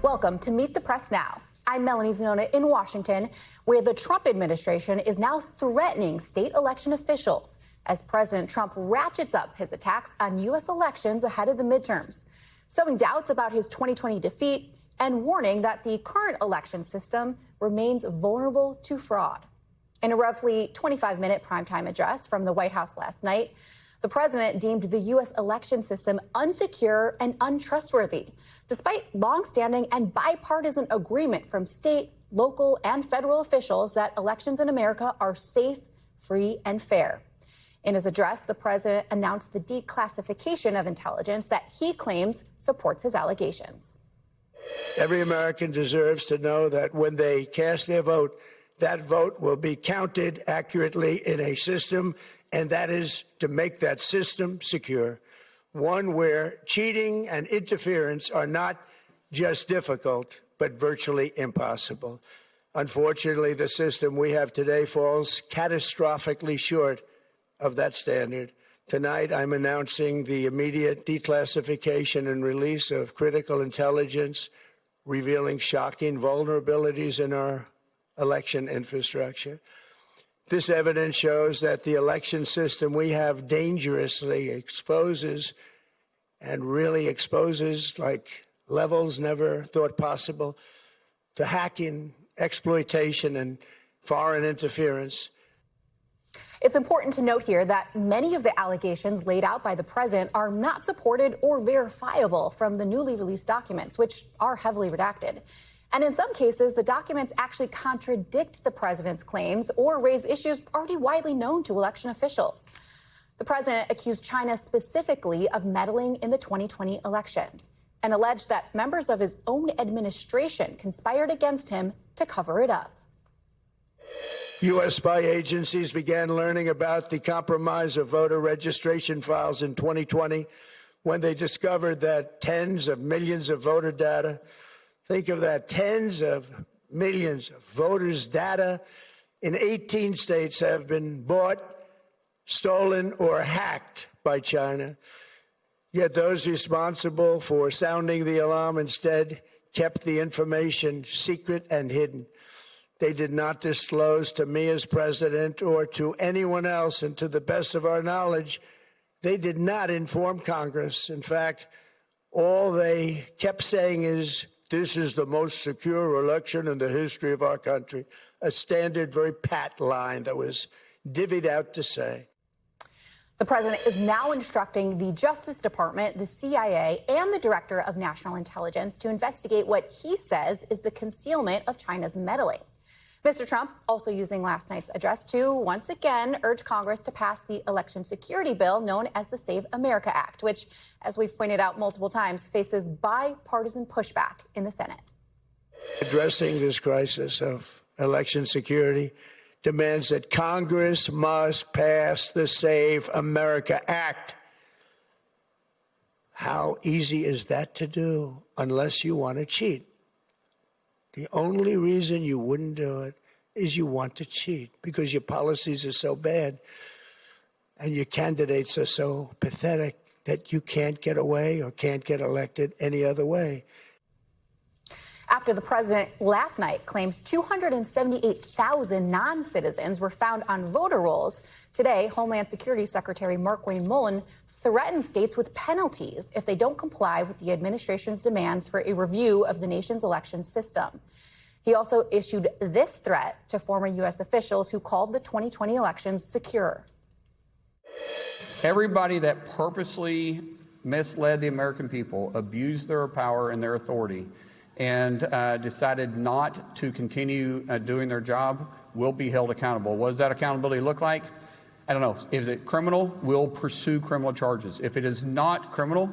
Welcome to Meet the Press Now. I'm Melanie Zanona in Washington, where the Trump administration is now threatening state election officials as President Trump ratchets up his attacks on U.S. elections ahead of the midterms, sowing doubts about his 2020 defeat and warning that the current election system remains vulnerable to fraud. In a roughly 25-minute primetime address from the White House last night, the president deemed the U.S. election system unsecure and untrustworthy, despite longstanding and bipartisan agreement from state, local, and federal officials that elections in America are safe, free, and fair. In his address, the president announced the declassification of intelligence that he claims supports his allegations. Every American deserves to know that when they cast their vote, that vote will be counted accurately in a system, and that is to make that system secure, one where cheating and interference are not just difficult, but virtually impossible. Unfortunately, the system we have today falls catastrophically short of that standard. Tonight, I'm announcing the immediate declassification and release of critical intelligence revealing shocking vulnerabilities in our election infrastructure. This evidence shows that the election system we have dangerously exposes and really exposes like levels never thought possible to hacking, exploitation, and foreign interference. It's important to note here that many of the allegations laid out by the president are not supported or verifiable from the newly released documents, which are heavily redacted. And in some cases, the documents actually contradict the president's claims or raise issues already widely known to election officials. The president accused China specifically of meddling in the 2020 election and alleged that members of his own administration conspired against him to cover it up. U.S. spy agencies began learning about the compromise of voter registration files in 2020 when they discovered that tens of millions of voter data, think of that, tens of millions of voters' data in 18 states have been bought, stolen, or hacked by China. Yet those responsible for sounding the alarm instead kept the information secret and hidden. They did not disclose to me as president or to anyone else, and to the best of our knowledge, they did not inform Congress. In fact, all they kept saying is, "This is the most secure election in the history of our country," a standard, very pat line that was divvied out to say. The president is now instructing the Justice Department, the CIA, and the Director of National Intelligence to investigate what he says is the concealment of China's meddling. Mr. Trump also using last night's address to once again urge Congress to pass the election security bill known as the Save America Act, which, as we've pointed out multiple times, faces bipartisan pushback in the Senate. Addressing this crisis of election security demands that Congress must pass the Save America Act. How easy is that to do unless you want to cheat? The only reason you wouldn't do it is you want to cheat because your policies are so bad and your candidates are so pathetic that you can't get away or can't get elected any other way. After the president last night claims 278,000 non-citizens were found on voter rolls, today Homeland Security Secretary Markwayne Mullin threatened states with penalties if they don't comply with the administration's demands for a review of the nation's election system. He also issued this threat to former U.S. officials who called the 2020 elections secure. Everybody that purposely misled the American people, abused their power and their authority, and decided not to continue doing their job will be held accountable. What does that accountability look like? I don't know. Is it criminal? We'll pursue criminal charges. If it is not criminal,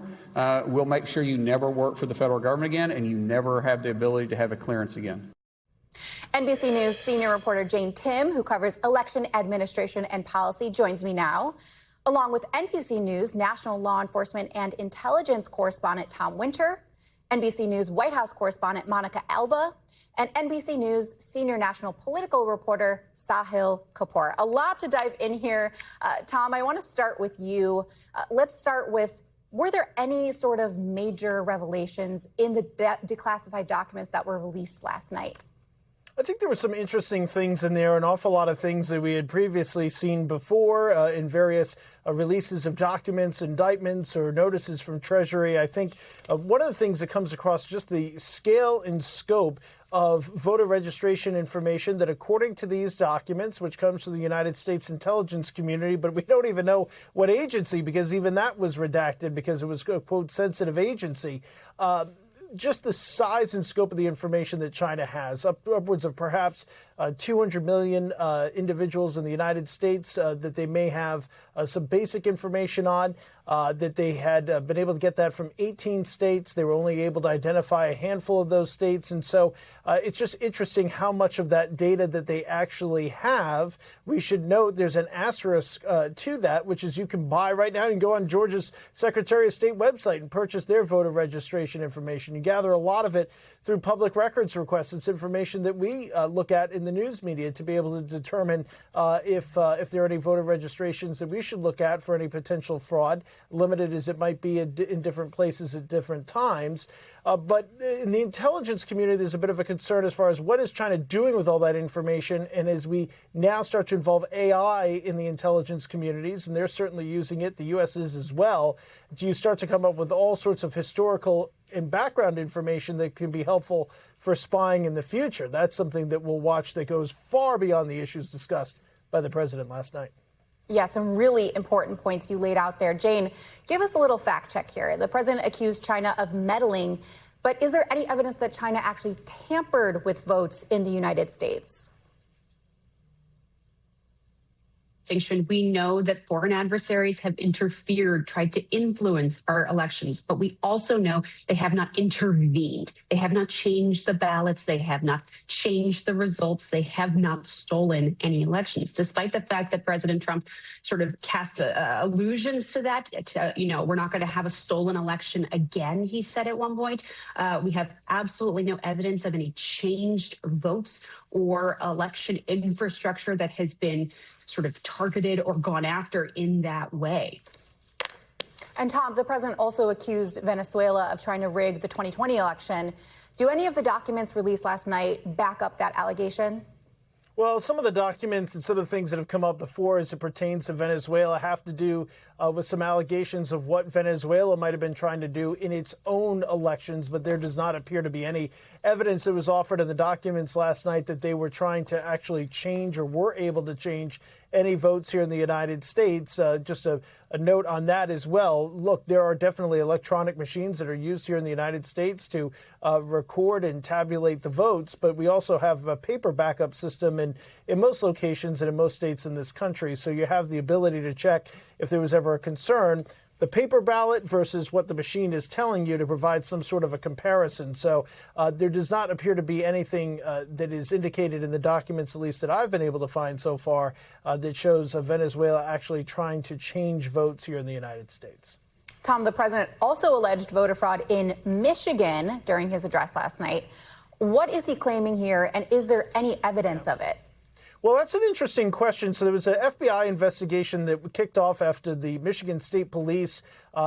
we'll make sure you never work for the federal government again and you never have the ability to have a clearance again. NBC News senior reporter Jane Tim, who covers election administration and policy, joins me now, along with NBC News national law enforcement and intelligence correspondent Tom Winter, NBC News White House correspondent Monica Alba, and NBC News senior national political reporter Sahil Kapoor. A lot to dive in here. Tom, I want to start with you. Let's start with Were there any sort of major revelations in the declassified documents that were released last night? I think there were some interesting things in there, an awful lot of things that we had previously seen before in various releases of documents, indictments, or notices from Treasury. I think one of the things that comes across just the scale and scope of voter registration information that, according to these documents, which comes from the United States intelligence community, but we don't even know what agency, because even that was redacted because it was a, quote, sensitive agency. Just the size and scope of the information that China has, upwards of perhaps 200 million individuals in the United States that they may have some basic information on, that they had been able to get that from 18 states. They were only able to identify a handful of those states. And so it's just interesting how much of that data that they actually have. We should note there's an asterisk to that, which is you can buy right now. You can go on Georgia's Secretary of State website and purchase their voter registration information. You gather a lot of it through public records requests. It's information that we look at in the news media to be able to determine if there are any voter registrations that we should look at for any potential fraud, limited as it might be in different places at different times. But in the intelligence community, there's a bit of a concern as far as what is China doing with all that information. And as we now start to involve AI in the intelligence communities, and they're certainly using it, the U.S. is as well, do you start to come up with all sorts of historical and background information that can be helpful for spying in the future? That's something that we'll watch that goes far beyond the issues discussed by the president last night. Yeah, some really important points you laid out there. Jane, give us a little fact check here. The president accused China of meddling, but is there any evidence that China actually tampered with votes in the United States? We know that foreign adversaries have interfered, tried to influence our elections, but we also know they have not intervened. They have not changed the ballots. They have not changed the results. They have not stolen any elections, despite the fact that President Trump sort of cast allusions to that. We're not going to have a stolen election again, he said at one point. We have absolutely no evidence of any changed votes or election infrastructure that has been sort of targeted or gone after in that way. And Tom, the president also accused Venezuela of trying to rig the 2020 election. Do any of the documents released last night back up that allegation? Well, some of the documents and some of the things that have come up before as it pertains to Venezuela have to do with some allegations of what Venezuela might have been trying to do in its own elections, but there does not appear to be any evidence that was offered in the documents last night that they were trying to actually change or were able to change any votes here in the United States. Just a note on that as well. Look, there are definitely electronic machines that are used here in the United States to record and tabulate the votes, but we also have a paper backup system in most locations and in most states in this country. So you have the ability to check if there was ever a concern, the paper ballot versus what the machine is telling you, to provide some sort of a comparison. So there does not appear to be anything that is indicated in the documents, at least that I've been able to find so far, that shows Venezuela actually trying to change votes here in the United States. Tom, the president also alleged voter fraud in Michigan during his address last night. What is he claiming here, and is there any evidence of it? Well, that's an interesting question. So there was an FBI investigation that kicked off after the Michigan State Police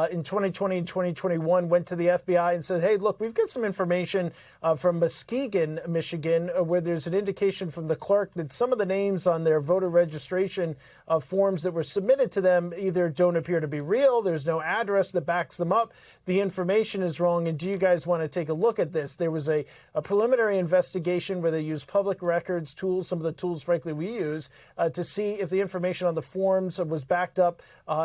in 2020 and 2021 went to the FBI and said, hey, look, we've got some information from Muskegon, Michigan, where there's an indication from the clerk that some of the names on their voter registration forms that were submitted to them either don't appear to be real, there's no address that backs them up, the information is wrong, and do you guys want to take a look at this? There was a preliminary investigation where they used public records tools, some of the tools, frankly, we use, to see if the information on the forms was backed up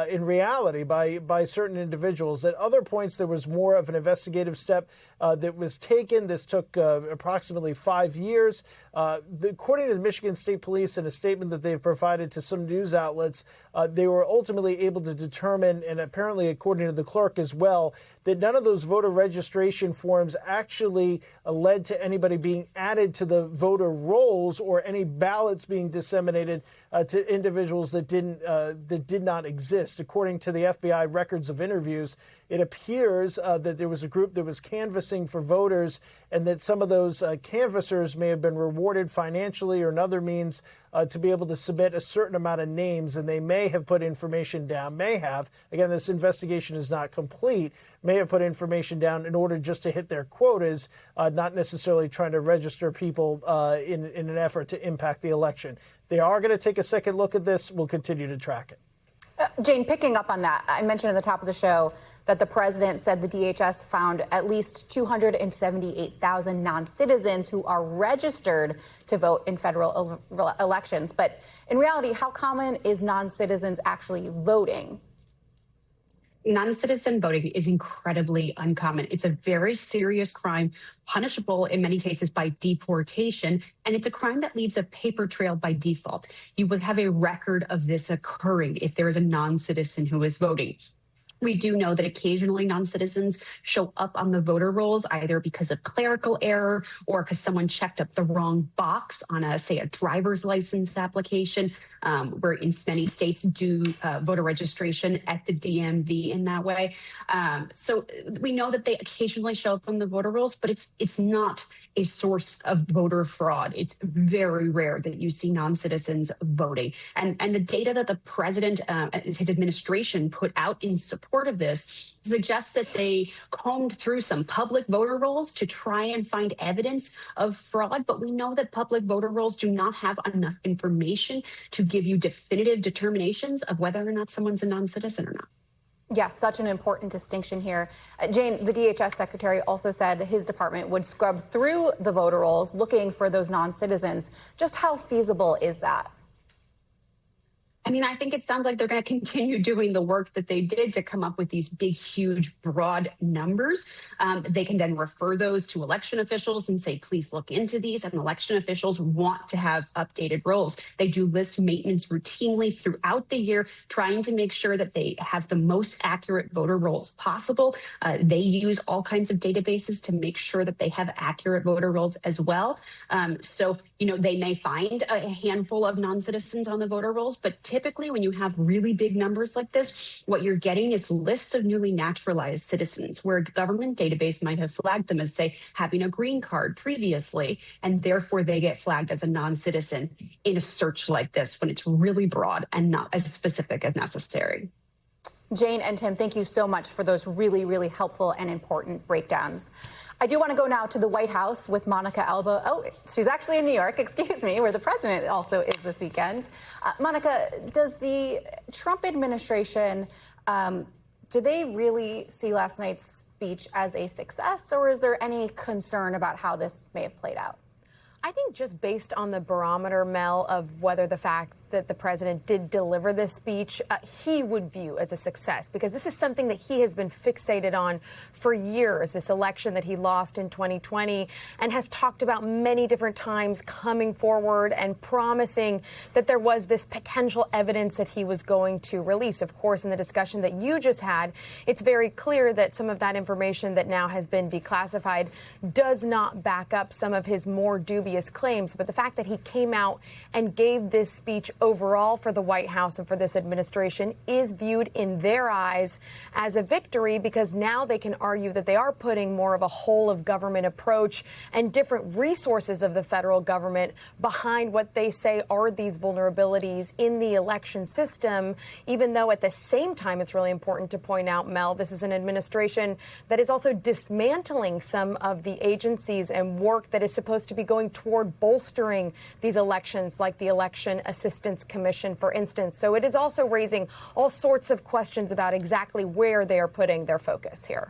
in reality by certain individuals. At other points, there was more of an investigative step that was taken. This took approximately 5 years. According to the Michigan State Police, in a statement that they've provided to some news outlets, they were ultimately able to determine, and apparently according to the clerk as well, that none of those voter registration forms actually led to anybody being added to the voter rolls or any ballots being disseminated to individuals that did not exist. According to the FBI records of interviews, it appears that there was a group that was canvassing for voters, and that some of those canvassers may have been rewarded financially or in other means to be able to submit a certain amount of names, and they may have put information down, again, this investigation is not complete, may have put information down in order just to hit their quotas, not necessarily trying to register people in an effort to impact the election. They are going to take a second look at this. We'll continue to track it. Jane, picking up on that, I mentioned at the top of the show that the president said the DHS found at least 278,000 non-citizens who are registered to vote in federal elections. But in reality, how common is non-citizens actually voting? Non-citizen voting is incredibly uncommon. It's a very serious crime, punishable in many cases by deportation, and it's a crime that leaves a paper trail by default. You would have a record of this occurring if there is a non-citizen who is voting. We do know that occasionally non-citizens show up on the voter rolls either because of clerical error or because someone checked up the wrong box on a driver's license application, where in many states do voter registration at the DMV in that way. So we know that they occasionally show up on the voter rolls, but it's not a source of voter fraud. It's very rare that you see non-citizens voting. And the data that the president and his administration put out in support of this suggests that they combed through some public voter rolls to try and find evidence of fraud. But we know that public voter rolls do not have enough information to give you definitive determinations of whether or not someone's a non-citizen or not. Yes, such an important distinction here. Jane, the DHS secretary also said his department would scrub through the voter rolls looking for those non-citizens. Just how feasible is that? I mean, I think it sounds like they're going to continue doing the work that they did to come up with these big, huge, broad numbers. They can then refer those to election officials and say, please look into these. And election officials want to have updated rolls. They do list maintenance routinely throughout the year, trying to make sure that they have the most accurate voter rolls possible. They use all kinds of databases to make sure that they have accurate voter rolls as well. So, they may find a handful of non-citizens on the voter rolls, but typically when you have really big numbers like this, what you're getting is lists of newly naturalized citizens where a government database might have flagged them as, say, having a green card previously, and therefore they get flagged as a non-citizen in a search like this when it's really broad and not as specific as necessary. Jane and Tim, thank you so much for those really, really helpful and important breakdowns. I do want to go now to the White House with Monica Alba. Oh, she's actually in New York, excuse me, where the president also is this weekend. Monica, does the Trump administration, do they really see last night's speech as a success, or is there any concern about how this may have played out? I think just based on the barometer, Mel, of whether the fact that the president did deliver this speech, he would view as a success, because this is something that he has been fixated on for years, this election that he lost in 2020, and has talked about many different times coming forward and promising that there was this potential evidence that he was going to release. Of course, in the discussion that you just had, it's very clear that some of that information that now has been declassified does not back up some of his more dubious claims. But the fact that he came out and gave this speech overall for the White House and for this administration is viewed in their eyes as a victory, because now they can argue that they are putting more of a whole of government approach and different resources of the federal government behind what they say are these vulnerabilities in the election system, even though at the same time it's really important to point out, Mel, this is an administration that is also dismantling some of the agencies and work that is supposed to be going toward bolstering these elections, like the Election Assistance Commission, for instance. So it is also raising all sorts of questions about exactly where they are putting their focus here.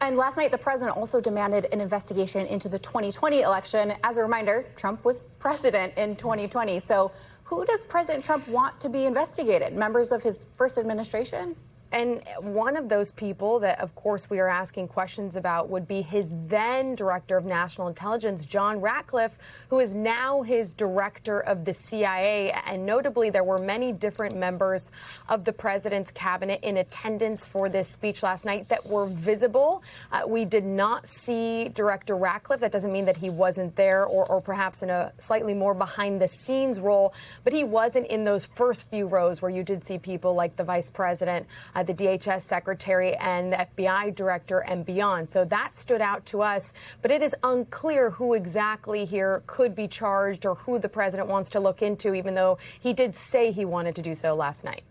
And last night, the president also demanded an investigation into the 2020 election. As a reminder, Trump was president in 2020. So who does President Trump want to be investigated? Members of his first administration? And one of those people that, of course, we are asking questions about would be his then director of national intelligence, John Ratcliffe, who is now his director of the CIA. And notably, there were many different members of the president's cabinet in attendance for this speech last night that were visible. We did not see Director Ratcliffe. That doesn't mean that he wasn't there, or perhaps in a slightly more behind the scenes role, but he wasn't in those first few rows where you did see people like the vice president the DHS secretary and the FBI director and beyond. So that stood out to us, but it is unclear who exactly here could be charged or who the president wants to look into, even though he did say he wanted to do so last night.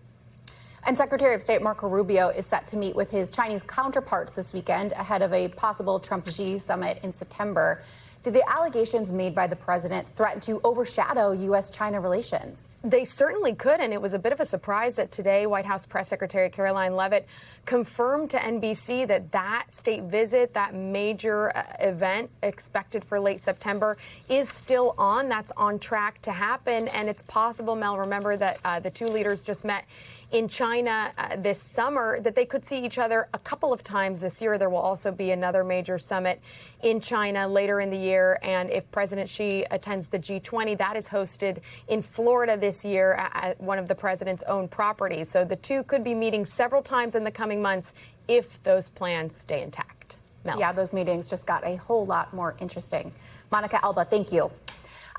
And Secretary of State Marco Rubio is set to meet with his Chinese counterparts this weekend ahead of a possible Trump-Xi summit in September. Do the allegations made by the president threaten to overshadow U.S.-China relations? They certainly could, and it was a bit of a surprise that today White House Press Secretary Caroline Leavitt confirmed to NBC that that state visit, that major event expected for late September, is still on. That's on track to happen, and it's possible, Mel, remember that the two leaders just met in China this summer, that they could see each other a couple of times this year. There will also be another major summit in China later in the year. And if President Xi attends the G20, that is hosted in Florida this year at one of the president's own properties. So the two could be meeting several times in the coming months if those plans stay intact. Mel. Yeah, those meetings just got a whole lot more interesting. Monica Alba, thank you.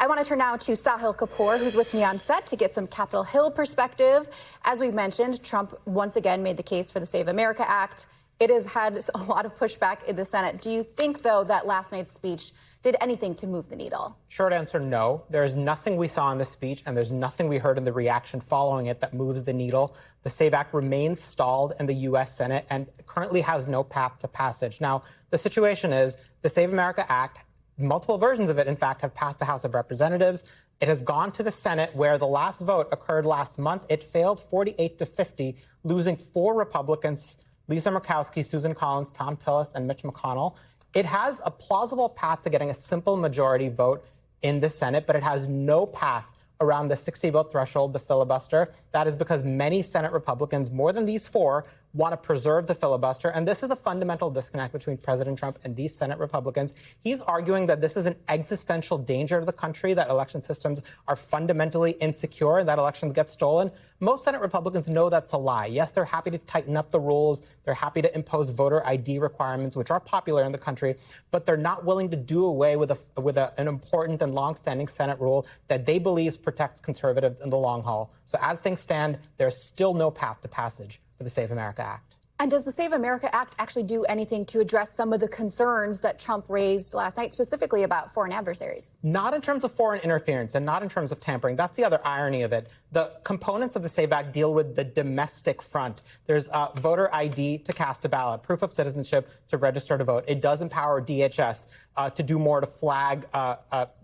I want to turn now to Sahil Kapoor, who's with me on set to get some Capitol Hill perspective. As we've mentioned, Trump once again made the case for the Save America Act. It has had a lot of pushback in the Senate. Do you think, though, that last night's speech did anything to move the needle? Short answer, no. There's nothing we saw in the speech, and there's nothing we heard in the reaction following it that moves the needle. The SAVE Act remains stalled in the U.S. Senate and currently has no path to passage. Now, the situation is the Save America Act, multiple versions of it, in fact, have passed the House of Representatives. It has gone to the Senate, where the last vote occurred last month. It failed 48-50, losing 4 Republicans, Lisa Murkowski, Susan Collins, Tom Tillis, and Mitch McConnell. It has a plausible path to getting a simple majority vote in the Senate, but it has no path around the 60-vote threshold, the filibuster. That is because many Senate Republicans, more than these 4, want to preserve the filibuster. And this is a fundamental disconnect between President Trump and these Senate Republicans. He's arguing that this is an existential danger to the country, that election systems are fundamentally insecure and that elections get stolen. Most Senate Republicans know that's a lie. Yes, they're happy to tighten up the rules. They're happy to impose voter ID requirements, which are popular in the country, but they're not willing to do away with an important and longstanding Senate rule that they believe protects conservatives in the long haul. So as things stand, there's still no path to passage for the Save America Act. And does the Save America Act actually do anything to address some of the concerns that Trump raised last night, specifically about foreign adversaries? Not in terms of foreign interference and not in terms of tampering. That's the other irony of it. The components of the SAVE Act deal with the domestic front. There's voter ID to cast a ballot, proof of citizenship to register to vote. It does empower DHS to do more to flag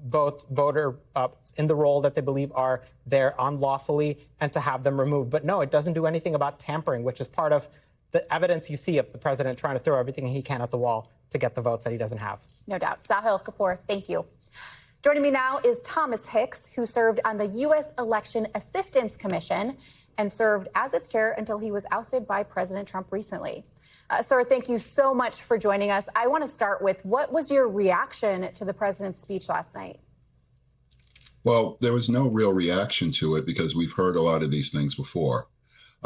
voter in the role that they believe are there unlawfully and to have them removed. But no, it doesn't do anything about tampering, which is part of the evidence you see of the president trying to throw everything he can at the wall to get the votes that he doesn't have. No doubt. Sahil Kapoor, thank you. Joining me now is Thomas Hicks, who served on the U.S. Election Assistance Commission and served as its chair until he was ousted by President Trump recently. Sir, thank you so much for joining us. I want to start with, what was your reaction to the president's speech last night? Well, there was no real reaction to it because we've heard a lot of these things before.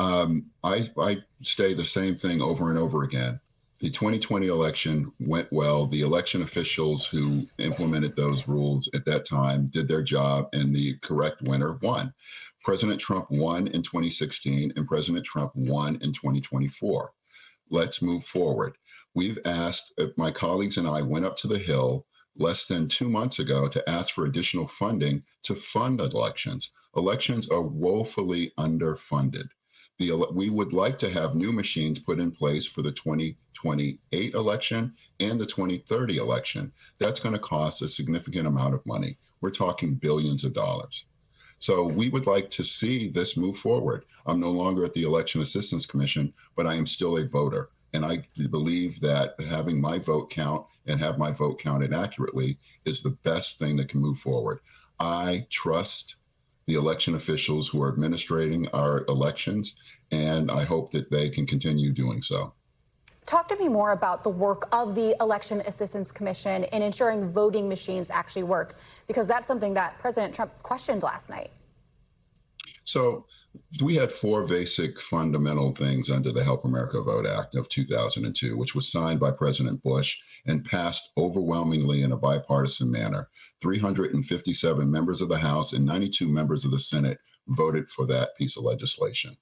I say the same thing over and over again. The 2020 election went well. The election officials who implemented those rules at that time did their job, and the correct winner won. President Trump won in 2016, and President Trump won in 2024. Let's move forward. We've asked, my colleagues and I went up to the Hill less than 2 months ago to ask for additional funding to fund elections. Elections are woefully underfunded. We would like to have new machines put in place for the 2028 election and the 2030 election. That's going to cost a significant amount of money. We're talking billions of dollars. So we would like to see this move forward. I'm no longer at the Election Assistance Commission, but I am still a voter. And I believe that having my vote count and have my vote counted accurately is the best thing that can move forward. I trust the election officials who are administrating our elections, and I hope that they can continue doing so. Talk to me more about the work of the Election Assistance Commission in ensuring voting machines actually work, because that's something that President Trump questioned last night. So we had 4 basic fundamental things under the Help America Vote Act of 2002, which was signed by President Bush and passed overwhelmingly in a bipartisan manner. 357 members of the House and 92 members of the Senate voted for that piece of legislation.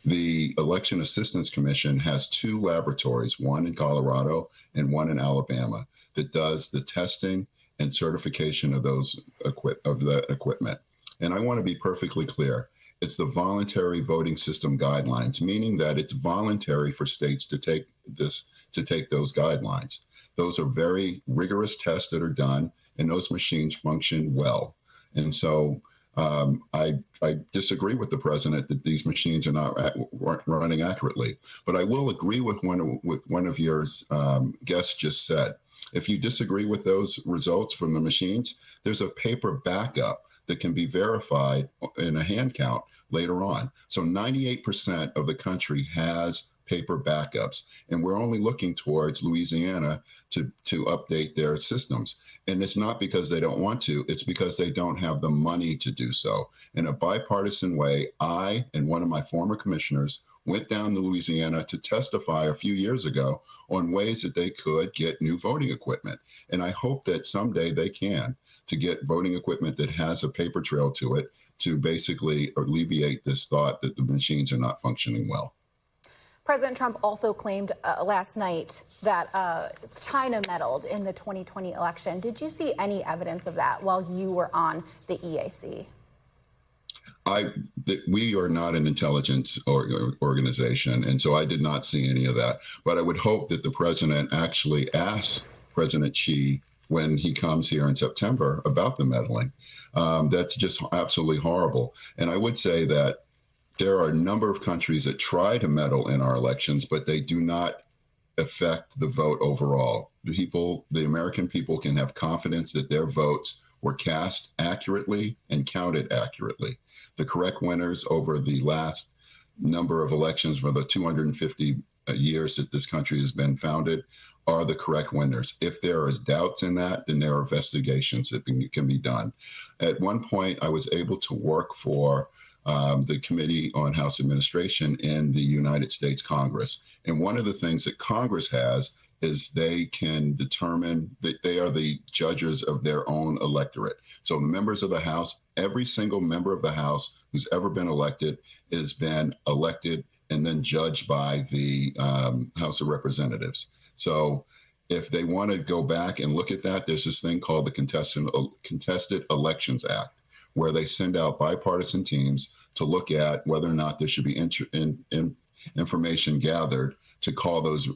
The Election Assistance Commission has 2 laboratories, one in Colorado and one in Alabama, that does the testing and certification of the equipment. And I want to be perfectly clear. It's the voluntary voting system guidelines, meaning that it's voluntary for states to take those guidelines. Those are very rigorous tests that are done, and those machines function well. And so I disagree with the president that these machines are not running accurately. But I will agree with one of your guests just said. If you disagree with those results from the machines, there's a paper backup that can be verified in a hand count later on. So 98% of the country has paper backups, and we're only looking towards Louisiana to update their systems. And it's not because they don't want to, it's because they don't have the money to do so. In a bipartisan way, I and one of my former commissioners went down to Louisiana to testify a few years ago on ways that they could get new voting equipment. And I hope that someday they can, to get voting equipment that has a paper trail to it, to basically alleviate this thought that the machines are not functioning well. President Trump also claimed last night that China meddled in the 2020 election. Did you see any evidence of that while you were on the EAC? We are not an intelligence organization, and so I did not see any of that. But I would hope that the president actually asks President Xi when he comes here in September about the meddling. That's just absolutely horrible. And I would say that there are a number of countries that try to meddle in our elections, but they do not affect the vote overall. The American people can have confidence that their votes were cast accurately and counted accurately. The correct winners over the last number of elections for the 250 years that this country has been founded are the correct winners. If there is doubts in that, then there are investigations that can be done. At one point, I was able to work for the Committee on House Administration in the United States Congress. And one of the things that Congress has is they can determine that they are the judges of their own electorate. So the members of the House, every single member of the House who's ever been elected has been elected and then judged by the House of Representatives. So if they want to go back and look at that, there's this thing called the Contested Elections Act, where they send out bipartisan teams to look at whether or not there should be information gathered to call those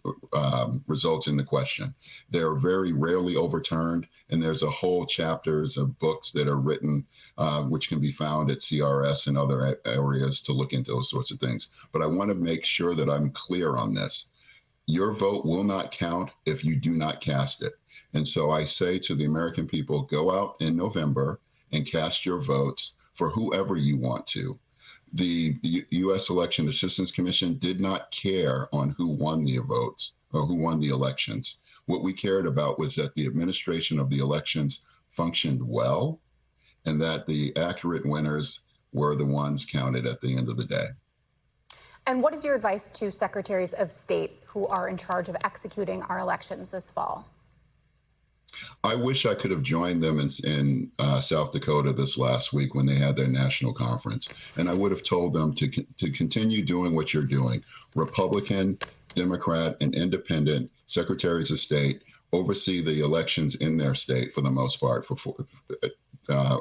results into question. They're very rarely overturned, and there's a whole chapters of books that are written, which can be found at CRS and other areas to look into those sorts of things. But I want to make sure that I'm clear on this. Your vote will not count if you do not cast it. And so I say to the American people, go out in November and cast your votes for whoever you want to. The U.S. Election Assistance Commission did not care on who won the votes or who won the elections. What we cared about was that the administration of the elections functioned well and that the accurate winners were the ones counted at the end of the day. And what is your advice to secretaries of state who are in charge of executing our elections this fall? I wish I could have joined them in South Dakota this last week when they had their national conference. And I would have told them to continue doing what you're doing. Republican, Democrat, and independent secretaries of state oversee the elections in their state for the most part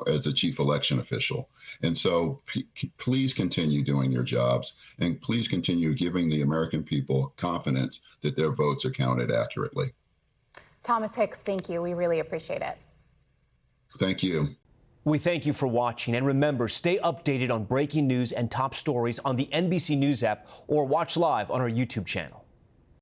as a chief election official. And so please continue doing your jobs, and please continue giving the American people confidence that their votes are counted accurately. Thomas Hicks, thank you. We really appreciate it. Thank you. We thank you for watching. And remember, stay updated on breaking news and top stories on the NBC News app or watch live on our YouTube channel.